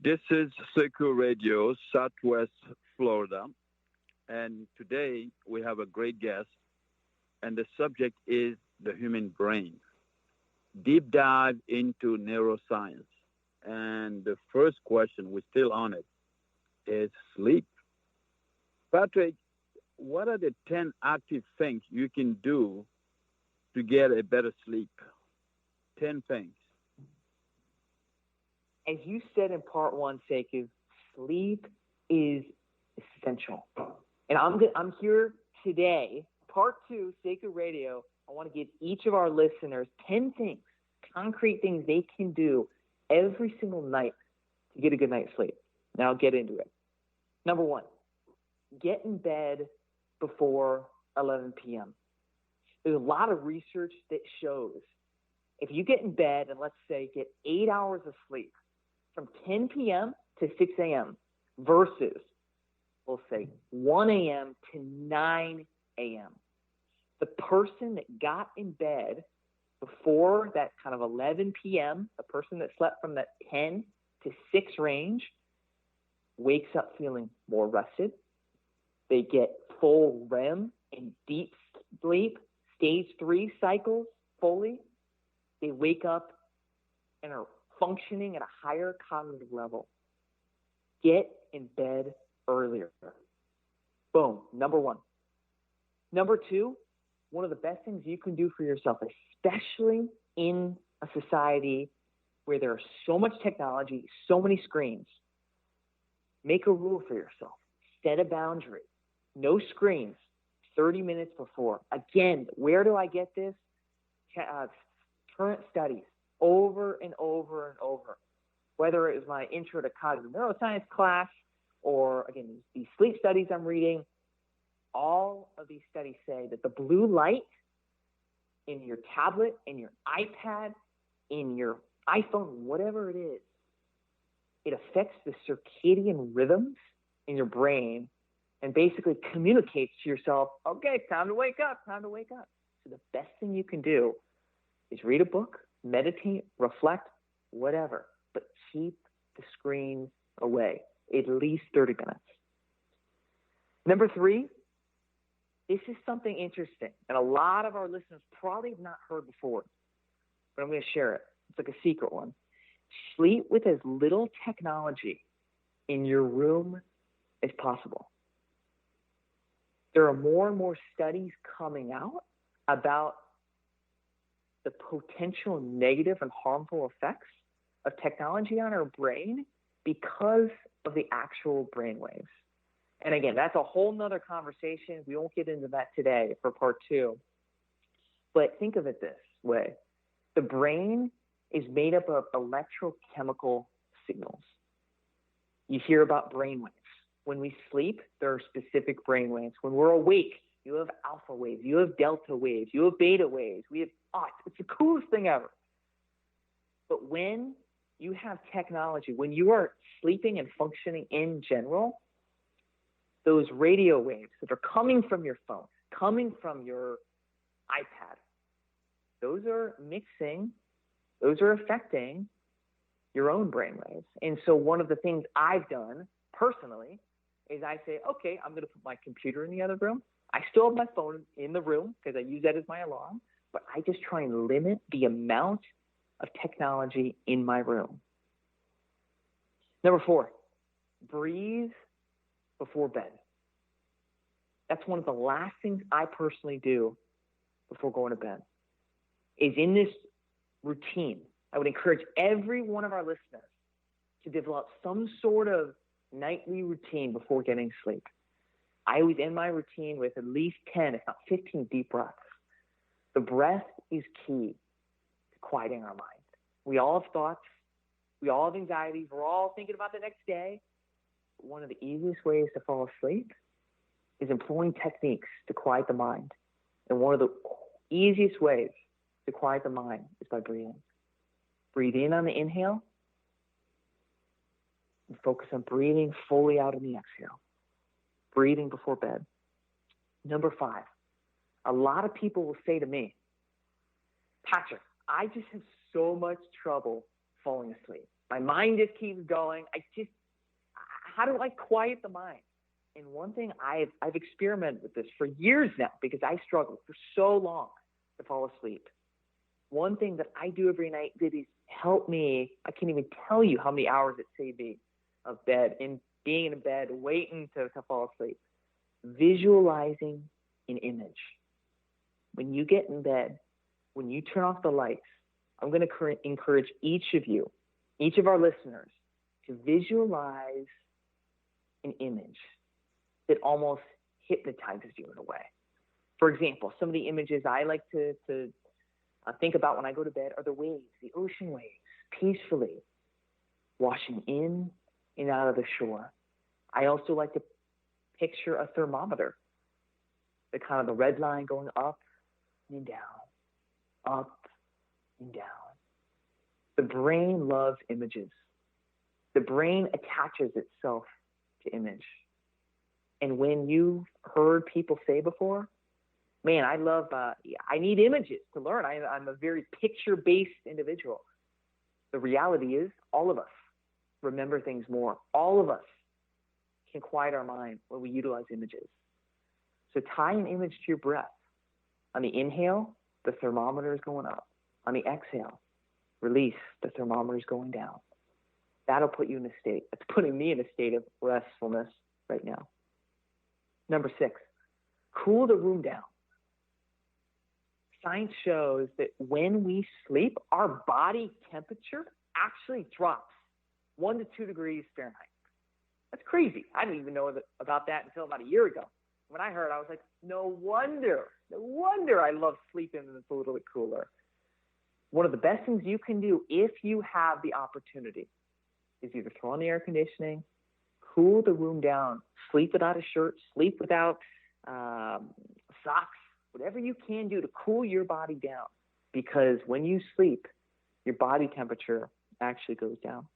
This is Sekou Radio, Southwest Florida, and today we have a great guest, and the subject is the human brain. Deep dive into neuroscience. And the first question, we're still on it, is sleep. Patrick, what are the 10 active things you can do to get a better sleep? 10 things. As you said in part one, Sekou, sleep is essential. And I'm here today, part two, Sekou Radio. I want to give each of our listeners 10 things, concrete things they can do every single night to get a good night's sleep. Now I'll get into it. Number one, get in bed before 11 p.m. There's a lot of research that shows if you get in bed and let's say get 8 hours of sleep, from 10 p.m. to 6 a.m. versus, we'll say, 1 a.m. to 9 a.m. The person that got in bed before that kind of 11 p.m., the person that slept from that 10 to 6 range, wakes up feeling more rested. They get full REM and deep sleep, stage 3 cycles fully. They wake up and are functioning at a higher cognitive level. Get in bed earlier. Boom, number one. Number two, one of the best things you can do for yourself, especially in a society where there's so much technology, so many screens, make a rule for yourself. Set a boundary. No screens 30 minutes before. Again, where do I get this? Current studies. Over and over and over, whether it was my intro to cognitive neuroscience class or, again, these sleep studies I'm reading, all of these studies say that the blue light in your tablet, in your iPad, in your iPhone, whatever it is, it affects the circadian rhythms in your brain and basically communicates to yourself, okay, time to wake up, time to wake up. So the best thing you can do is read a book, meditate, reflect, whatever, but keep the screens away, at least 30 minutes. Number three, this is something interesting, and a lot of our listeners probably have not heard before, but I'm going to share it. It's like a secret one. Sleep with as little technology in your room as possible. There are more and more studies coming out about the potential negative and harmful effects of technology on our brain because of the actual brain waves. And again, that's a whole nother conversation. We won't get into that today for part two. But think of it this way. The brain is made up of electrochemical signals. You hear about brain waves. When we sleep, there are specific brain waves. When we're awake, you have alpha waves, you have delta waves, you have beta waves. It's the coolest thing ever. But when you have technology, when you are sleeping and functioning in general, those radio waves that are coming from your phone, coming from your iPad, those are mixing, those are affecting your own brain waves. And so one of the things I've done personally is I say, okay, I'm going to put my computer in the other room. I still have my phone in the room because I use that as my alarm, but I just try and limit the amount of technology in my room. Number 4, breathe before bed. That's one of the last things I personally do before going to bed, is in this routine. I would encourage every one of our listeners to develop some sort of nightly routine before getting sleep. I always end my routine with at least 10, if not 15 deep breaths. The breath is key to quieting our mind. We all have thoughts. We all have anxieties. We're all thinking about the next day. One of the easiest ways to fall asleep is employing techniques to quiet the mind. And one of the easiest ways to quiet the mind is by breathing. Breathe in on the inhale and focus on breathing fully out on the exhale. Breathing before bed. Number 5, a lot of people will say to me, Patrick, I just have so much trouble falling asleep. My mind just keeps going. How do I quiet the mind? And one thing I've experimented with this for years now because I struggled for so long to fall asleep. One thing that I do every night that has helped me, I can't even tell you how many hours it saved me of bed, in being in bed, waiting to fall asleep. Visualizing an image. When you get in bed, when you turn off the lights, I'm going to encourage each of you, each of our listeners, to visualize an image that almost hypnotizes you in a way. For example, some of the images I like to think about when I go to bed are the waves, the ocean waves, peacefully washing in and out of the shore. I also like to picture a thermometer, the red line going up and down, up and down. The brain loves images. The brain attaches itself to image. And when you've heard people say before, man, I need images to learn. I'm a very picture-based individual. The reality is all of us remember things more. All of us can quiet our mind when we utilize images. So tie an image to your breath. On the inhale, the thermometer is going up. On the exhale, release, the thermometer is going down. That'll put you in a state. It's putting me in a state of restfulness right now. Number 6, cool the room down. Science shows that when we sleep, our body temperature actually drops 1 to 2 degrees Fahrenheit. That's crazy. I didn't even know about that until about a year ago. When I heard, I was like, no wonder I love sleeping and it's a little bit cooler. One of the best things you can do if you have the opportunity is either throw on the air conditioning, cool the room down, sleep without a shirt, sleep without socks, whatever you can do to cool your body down. Because when you sleep, your body temperature actually goes down.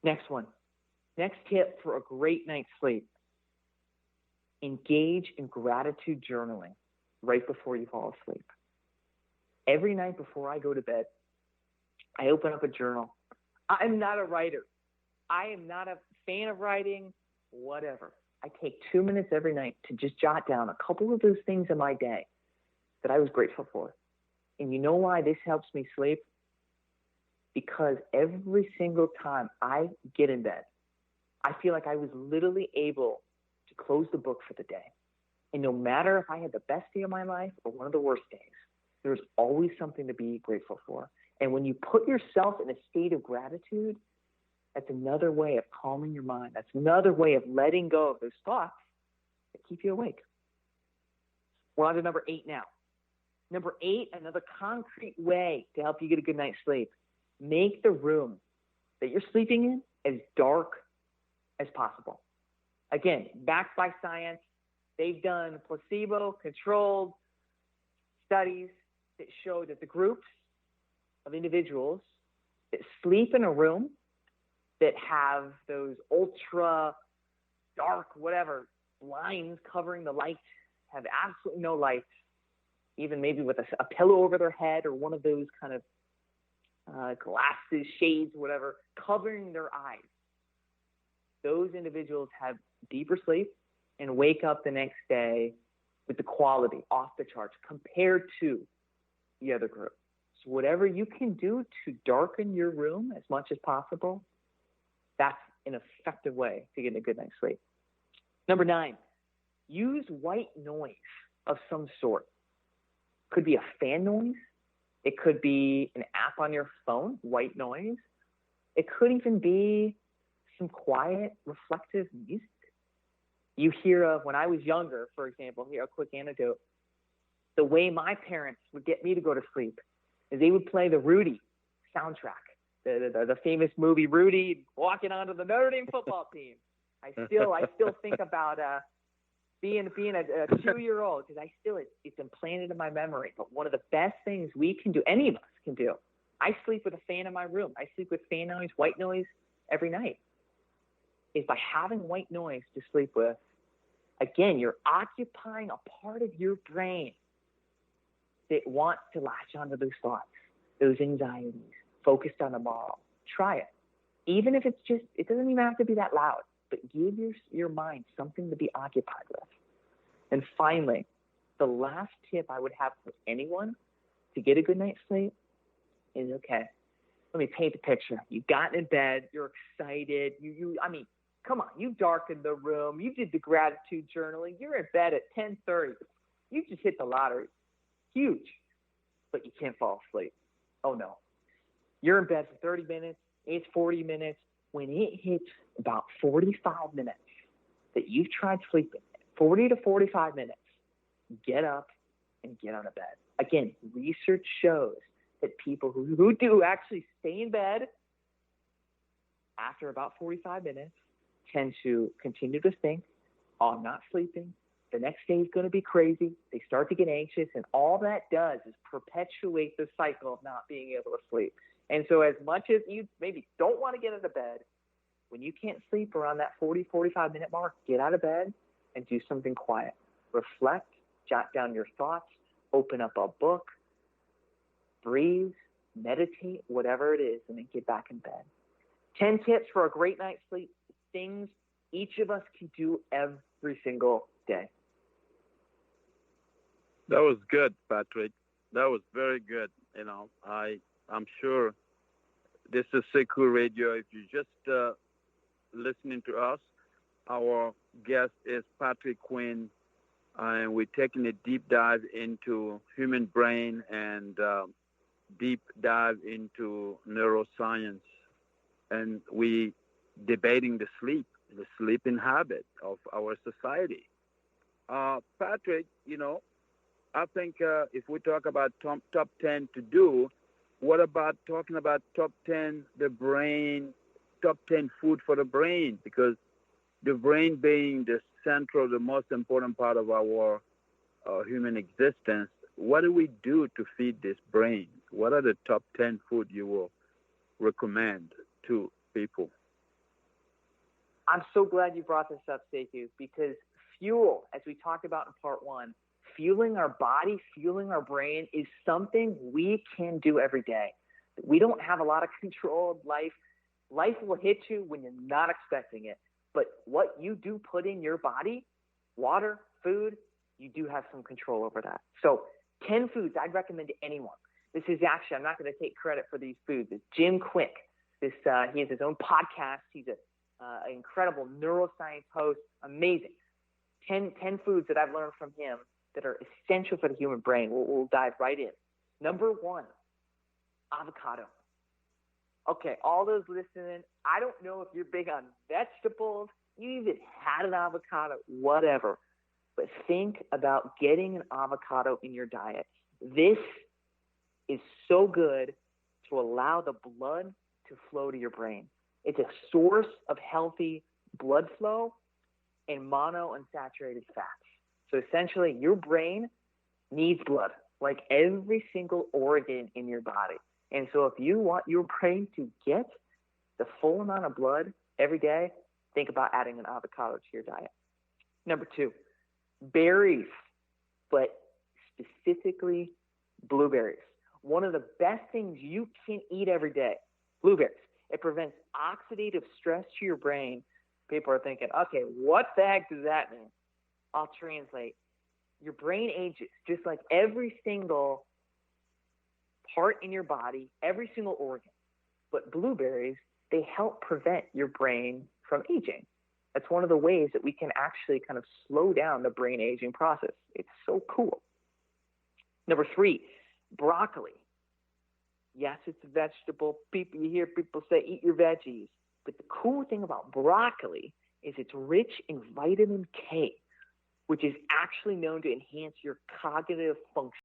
Next one. Next tip for a great night's sleep. Engage in gratitude journaling right before you fall asleep. Every night before I go to bed, I open up a journal. I'm not a writer. I am not a fan of writing, whatever. I take 2 minutes every night to just jot down a couple of those things in my day that I was grateful for. And you know why this helps me sleep? Because every single time I get in bed, I feel like I was literally able to close the book for the day. And no matter if I had the best day of my life or one of the worst days, there's always something to be grateful for. And when you put yourself in a state of gratitude, that's another way of calming your mind. That's another way of letting go of those thoughts that keep you awake. We're on to number 8 now. Number 8, another concrete way to help you get a good night's sleep. Make the room that you're sleeping in as dark as possible. Again, backed by science, they've done placebo-controlled studies that show that the groups of individuals that sleep in a room that have those ultra dark, whatever, blinds covering the light, have absolutely no light, even maybe with a pillow over their head or one of those kind of glasses, shades, whatever, covering their eyes. Those individuals have deeper sleep and wake up the next day with the quality off the charts compared to the other group. So whatever you can do to darken your room as much as possible, that's an effective way to get a good night's sleep. Number 9, use white noise of some sort. Could be a fan noise. It could be an app on your phone, white noise. It could even be some quiet, reflective music. You hear of, when I was younger, for example, here a quick anecdote. The way my parents would get me to go to sleep is they would play the Rudy soundtrack, the famous movie Rudy walking onto the Notre Dame football team. I still think about being a 2-year-old, because it's implanted in my memory. But one of the best things we can do, any of us can do, I sleep with a fan in my room. I sleep with fan noise, white noise every night. Is by having white noise to sleep with, again, you're occupying a part of your brain that wants to latch onto those thoughts, those anxieties, focused on tomorrow. Try it. Even if it's just, it doesn't even have to be that loud, but give your mind something to be occupied with. And finally, the last tip I would have for anyone to get a good night's sleep is, okay, let me paint the picture. You got in bed, you're excited, I mean, come on, you darkened the room, you did the gratitude journaling, you're in bed at 10:30. You just hit the lottery. Huge. But you can't fall asleep. Oh no. You're in bed for 30 minutes, it's 40 minutes. When it hits about 45 minutes that you've tried sleeping, 40 to 45 minutes, get up and get out of bed. Again, research shows that people who do actually stay in bed after about 45 minutes tend to continue to think, oh, I'm not sleeping. The next day is going to be crazy. They start to get anxious, and all that does is perpetuate the cycle of not being able to sleep. And so as much as you maybe don't want to get into bed, when you can't sleep around that 40, 45-minute mark, get out of bed and do something quiet. Reflect, jot down your thoughts, open up a book, breathe, meditate, whatever it is, and then get back in bed. 10 tips for a great night's sleep, things each of us can do every single day. That was good, Patrick. That was very good. I'm sure this is Sekou Radio. If you just listening to us, our guest is Patrick Quinn, and we're taking a deep dive into human brain and deep dive into neuroscience, and we debating the sleeping habit of our society. Patrick, I think if we talk about top 10 to do, what about talking about top 10 food for the brain? Because the brain being the central, the most important part of our human existence, what do we do to feed this brain? What are the top 10 food you will recommend to people? I'm so glad you brought this up, Sekou, because fuel, as we talked about in part 1, fueling our body, fueling our brain is something we can do every day. We don't have a lot of control of life. Life will hit you when you're not expecting it. But what you do put in your body, water, food, you do have some control over that. So 10 foods I'd recommend to anyone. This is actually, I'm not going to take credit for these foods. It's Jim Quick. He has his own podcast. He's an incredible neuroscience host. Amazing. 10 foods that I've learned from him that are essential for the human brain. We'll dive right in. Number 1, avocado. Okay, all those listening, I don't know if you're big on vegetables, you even had an avocado, whatever. But think about getting an avocado in your diet. This is so good to allow the blood to flow to your brain. It's a source of healthy blood flow and monounsaturated fats. So essentially, your brain needs blood, like every single organ in your body. And so if you want your brain to get the full amount of blood every day, think about adding an avocado to your diet. Number 2, berries, but specifically blueberries. One of the best things you can eat every day, blueberries. It prevents oxidative stress to your brain. People are thinking, okay, what the heck does that mean? I'll translate. Your brain ages just like every single part in your body, every single organ. But blueberries, they help prevent your brain from aging. That's one of the ways that we can actually kind of slow down the brain aging process. It's so cool. Number 3, broccoli. Yes, it's a vegetable. You hear people say, eat your veggies. But the cool thing about broccoli is it's rich in vitamin K. which is actually known to enhance your cognitive function.